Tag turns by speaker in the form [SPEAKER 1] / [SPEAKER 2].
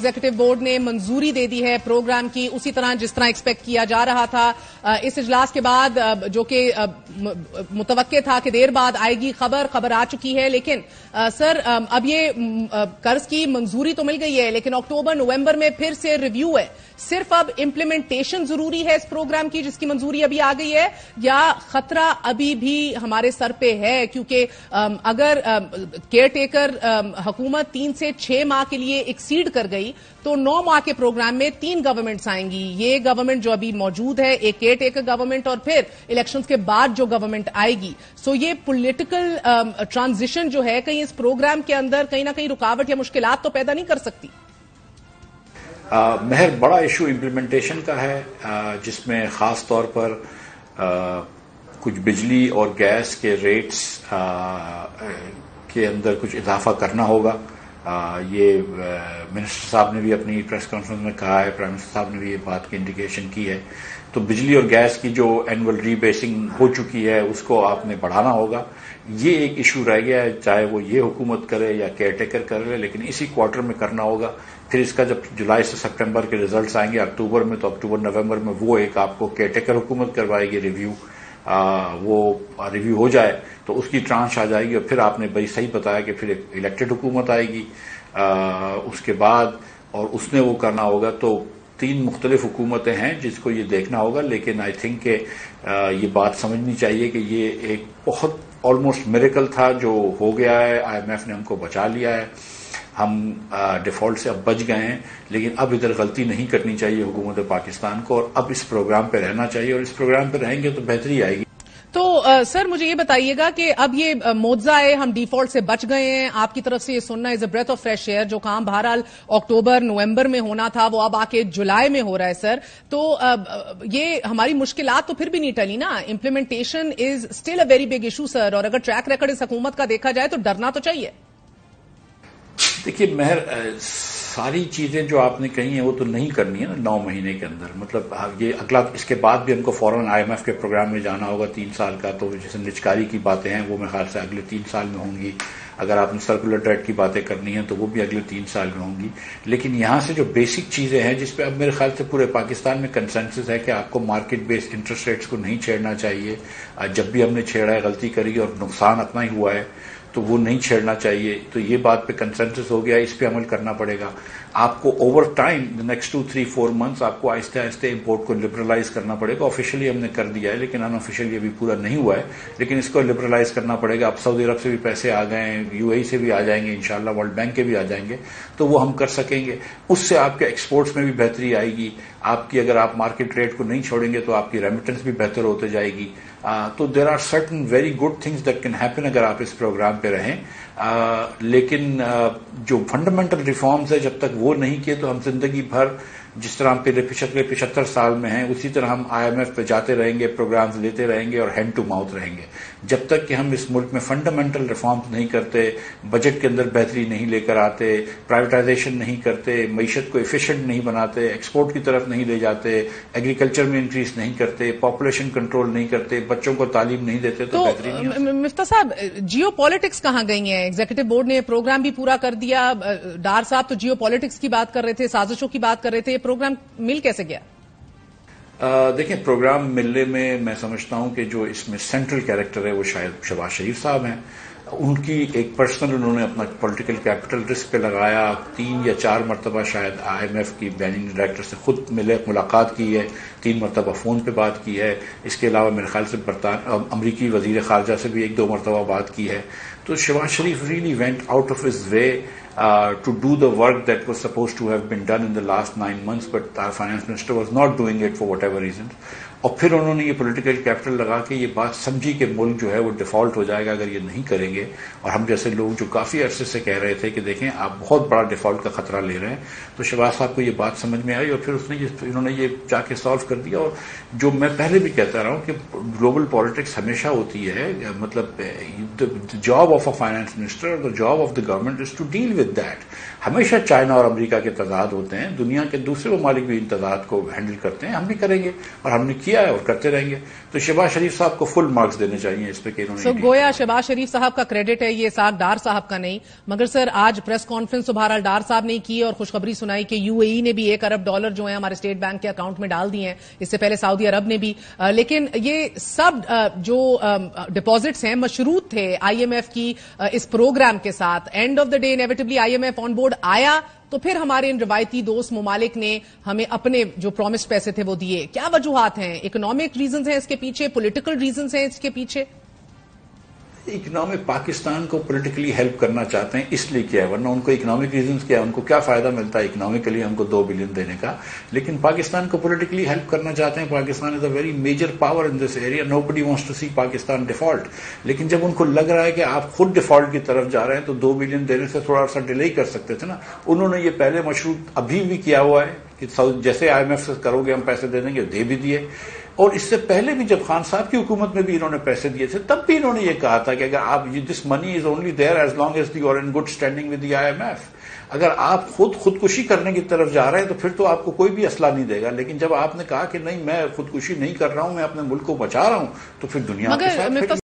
[SPEAKER 1] Executive board نے منظوری دے دی ہے پروگرام کی اسی طرح جس طرح ایکسپیکٹ کیا جا رہا تھا. اس اجلاس کے بعد جو کہ متوقع تھا کہ دیر بعد آئے گی خبر آ چکی ہے. لیکن سر اب یہ قرض کی منظوری تو مل گئی ہے لیکن اکتوبر نومبر میں پھر سے ریویو ہے. صرف اب امپلیمنٹیشن ضروری ہے اس پروگرام کی جس کی منظوری ابھی آ گئی ہے یا خطرہ ابھی بھی ہمارے سر پہ ہے؟ کیونکہ اگر کیئر ٹیکر حکومت 3 سے 6 ماہ کے لیے ایکسیڈ کر گئی تو 9 ماہ کے پروگرام میں 3 گورنمنٹس آئیں گی. یہ گورنمنٹ جو ابھی موجود ہے ایک کیئر ٹیکر گورنمنٹ اور پھر الیکشنز کے بعد جو گورنمنٹ آئے گی. سو یہ پولیٹیکل ٹرانزیشن جو ہے کہیں اس پروگرام کے اندر کہیں نہ کہیں رکاوٹ یا مشکلات تو پیدا نہیں کر سکتی؟
[SPEAKER 2] مہر بڑا ایشو امپلیمنٹیشن کا ہے جس میں خاص طور پر کچھ بجلی اور گیس کے ریٹس کے اندر کچھ اضافہ کرنا ہوگا. یہ منسٹر صاحب نے بھی اپنی پریس کانفرنس میں کہا ہے, پرائم منسٹر صاحب نے بھی یہ بات کی انڈیکیشن کی ہے. تو بجلی اور گیس کی جو اینول ری بیسنگ ہو چکی ہے اس کو آپ نے بڑھانا ہوگا. یہ ایک ایشو رہ گیا ہے چاہے وہ یہ حکومت کرے یا کیئر ٹیکر کرے لیکن اسی کوارٹر میں کرنا ہوگا. پھر اس کا جب جولائی سے سپٹمبر کے ریزلٹس آئیں گے اکتوبر میں تو اکتوبر نومبر میں وہ ایک آپ کو کیئر ٹیکر حکومت کروائے گی ریویو. وہ ریویو ہو جائے تو اس کی ٹرانش آ جائے گی اور پھر آپ نے بھائی صحیح بتایا کہ پھر ایک الیکٹڈ حکومت آئے گی اس کے بعد اور اس نے وہ کرنا ہوگا. تو 3 مختلف حکومتیں ہیں جس کو یہ دیکھنا ہوگا. لیکن آئی تھنک کہ یہ بات سمجھنی چاہیے کہ یہ ایک بہت آلموسٹ میریکل تھا جو ہو گیا ہے. آئی ایم ایف نے ہم کو بچا لیا ہے, ہم ڈیفالٹ سے اب بچ گئے ہیں. لیکن اب ادھر غلطی نہیں کرنی چاہیے حکومت پاکستان کو اور اب اس پروگرام پہ رہنا چاہیے اور اس پروگرام پہ رہیں گے تو بہتری آئے گی.
[SPEAKER 1] تو سر مجھے یہ بتائیے گا کہ اب یہ معجزہ ہے ہم ڈیفالٹ سے بچ گئے ہیں, آپ کی طرف سے یہ سننا از اے بریتھ آف فریش ایئر. جو کام بہرحال اکتوبر نومبر میں ہونا تھا وہ اب آ کے جولائی میں ہو رہا ہے سر. تو یہ ہماری مشکلات تو پھر بھی نہیں ٹلی نا. Implementation is still a very big issue sir, اور اگر ٹریک ریکارڈ اس حکومت کا دیکھا جائے تو ڈرنا تو چاہیے.
[SPEAKER 2] دیکھیے مہر, ساری چیزیں جو آپ نے کہی ہیں وہ تو نہیں کرنی ہے نا 9 مہینے کے اندر. مطلب یہ اگلا اس کے بعد بھی ہم کو فوراً آئی ایم ایف کے پروگرام میں جانا ہوگا 3 سال کا. تو جیسے نجکاری کی باتیں ہیں وہ میرے خیال سے اگلے 3 سال میں ہوں گی. اگر آپ نے سرکولر ڈیٹ کی باتیں کرنی ہیں تو وہ بھی اگلے 3 سال میں ہوں گی. لیکن یہاں سے جو بیسک چیزیں ہیں جس پہ اب میرے خیال سے پورے پاکستان میں کنسنسس ہے کہ آپ کو مارکیٹ بیسڈ انٹرسٹ ریٹس کو نہیں چھیڑنا چاہیے. جب بھی ہم نے چھیڑا ہے غلطی کری اور نقصان اپنا ہی ہوا ہے تو وہ نہیں چھیڑنا چاہیے. تو یہ بات پہ کنسنسس ہو گیا, اس پہ عمل کرنا پڑے گا. آپ کو اوور ٹائم نیکسٹ 2-3-4 منتھس آپ کو آہستہ آہستہ امپورٹ کو لبرلائز کرنا پڑے گا. آفیشلی ہم نے کر دیا ہے لیکن ان آفیشلی ابھی پورا نہیں ہوا ہے, لیکن اس کو لبرلائز کرنا پڑے گا. اب سعودی عرب سے بھی پیسے آ گئے ہیں, یو اے ای سے بھی آ جائیں گے انشاءاللہ, ورلڈ بینک کے بھی آ جائیں گے تو وہ ہم کر سکیں گے. اس سے آپ کے ایکسپورٹس میں بھی بہتری آئے گی. آپ کی اگر آپ مارکیٹ ریٹ کو نہیں چھوڑیں گے تو آپ کی ریمیٹنس بھی بہتر ہوتے جائے گی. تو there are certain very good things that can happen اگر آپ اس پروگرام پہ رہیں. لیکن جو فنڈامنٹل ریفارمز ہے جب تک وہ نہیں کیے تو ہم زندگی بھر جس طرح ہم پہلے 75 سال میں ہیں اسی طرح ہم آئی ایم ایف پہ جاتے رہیں گے, پروگرامز لیتے رہیں گے اور ہینڈ ٹو ماؤتھ رہیں گے. جب تک کہ ہم اس ملک میں فنڈامنٹل ریفارمز نہیں کرتے, بجٹ کے اندر بہتری نہیں لے کر آتے, پرائیویٹائزیشن نہیں کرتے, معیشت کو ایفیشینٹ نہیں بناتے, ایکسپورٹ کی طرف نہیں لے جاتے, ایگریکلچر میں انکریز نہیں کرتے, پاپولیشن کنٹرول نہیں کرتے, بچوں کو تعلیم نہیں دیتے تو بہتری نہیں ہوتی.
[SPEAKER 1] مفتاح صاحب, جیو پالیٹکس کہاں گئی ہیں؟ ایگزیکٹو بورڈ نے پروگرام بھی پورا کر دیا. ڈار صاحب تو جیو پالیٹکس کی بات کر رہے تھے, سازشوں کی بات کر رہے تھے. پروگرام مل کیسے گیا؟
[SPEAKER 2] دیکھیں پروگرام ملنے میں سمجھتا ہوں کہ جو اس میں سینٹرل کیریکٹر ہے وہ شاید شہباز شریف صاحب ہیں. ان کی ایک پرسنل انہوں نے اپنا پولیٹیکل کیپٹل رسک پہ لگایا. 3 یا 4 مرتبہ شاید آئی ایم ایف کی مینیجنگ ڈائریکٹر سے خود ملے, ملاقات کی ہے, 3 مرتبہ فون پہ بات کی ہے. اس کے علاوہ میرے خیال سے امریکی وزیر خارجہ سے بھی 1-2 مرتبہ بات کی ہے. تو Shehbaz Sharif really went out of his way to do the work that was supposed to have been done in the last 9 months, but our finance minister was not doing it for whatever reasons. اور پھر انہوں نے یہ political capital لگا کے یہ بات سمجھی کہ ملک جو ہے وہ ڈیفالٹ ہو جائے گا اگر یہ نہیں کریں گے. اور ہم جیسے لوگ جو کافی عرصے سے کہہ رہے تھے کہ دیکھیں آپ بہت بڑا ڈیفالٹ کا خطرہ لے رہے ہیں, تو شہباز صاحب کو یہ بات سمجھ میں آئی اور پھر انہوں نے یہ جا کے سالو کر دیا. اور جو میں پہلے بھی کہتا رہا ہوں کہ گلوبل پالیٹکس ہمیشہ ہوتی ہے, مطلب job of a finance minister, the job of the government is to deal with that. ہمیشہ چائنا اور امریکہ کے تضاد ہوتے ہیں, دنیا کے دوسرے ممالک بھی ان تضاد کو ہینڈل کرتے ہیں, ہم بھی کریں گے اور ہم نے کیا ہے اور کرتے رہیں گے. تو شہباز شریف صاحب کو فل مارکس دینے چاہیے اس پہ کہ انہوں نے
[SPEAKER 1] گویا شہباز شریف صاحب کا کریڈٹ ہے یہ اسحاق ڈار صاحب کا نہیں. مگر سر آج پریس کانفرنس تو بہرحال ڈار صاحب نے کی اور خوشخبری سنائی کہ UAE نے بھی $1 ارب جو ہیں ہمارے اسٹیٹ بینک کے اکاؤنٹ میں ڈال دیے ہیں, اس سے پہلے سعودی عرب نے بھی. لیکن یہ سب جو ڈپازٹس ہیں مشروط تھے IMF کی اس پروگرام کے ساتھ. End of the day inevitably IMF on board آیا تو پھر ہمارے ان روایتی دوست ممالک نے ہمیں اپنے جو پرومسڈ پیسے تھے وہ دیے. کیا وجوہات ہیں؟ اکنامک ریزنز ہیں اس کے پیچھے, پولیٹیکل ریزنز ہیں اس کے پیچھے؟
[SPEAKER 2] اکنامک پاکستان کو پولیٹیکلی ہیلپ کرنا چاہتے ہیں اس لیے کیا ہے, ورنہ ان کو اکنامک ریزنز کیا ہے, ان کو کیا فائدہ ملتا ہے اکنامکلی ہم کو $2 بلین دینے کا. لیکن پاکستان کو پولیٹیکلی ہیلپ کرنا چاہتے ہیں. Pakistan is a very major power in this area. Nobody wants to see Pakistan default. لیکن جب ان کو لگ رہا ہے کہ آپ خود ڈیفالٹ کی طرف جا رہے ہیں تو $2 بلین دینے سے تھوڑا سا ڈیلے کر سکتے تھے نا. انہوں نے یہ پہلے مشروط ابھی بھی کیا ہوا ہے کہ جیسے IMF سے کرو گے ہم پیسے دے دیں گے, دے بھی دیے. اور اس سے پہلے بھی جب خان صاحب کی حکومت میں بھی انہوں نے پیسے دیے تھے تب بھی انہوں نے یہ کہا تھا کہ اگر آپ this money is only there as long as you are in good standing with the IMF. اگر آپ خودکشی کرنے کی طرف جا رہے ہیں تو پھر تو آپ کو کوئی بھی اسلحہ نہیں دے گا. لیکن جب آپ نے کہا کہ نہیں میں خودکشی نہیں کر رہا ہوں, میں اپنے ملک کو بچا رہا ہوں, تو پھر دنیا کے ساتھ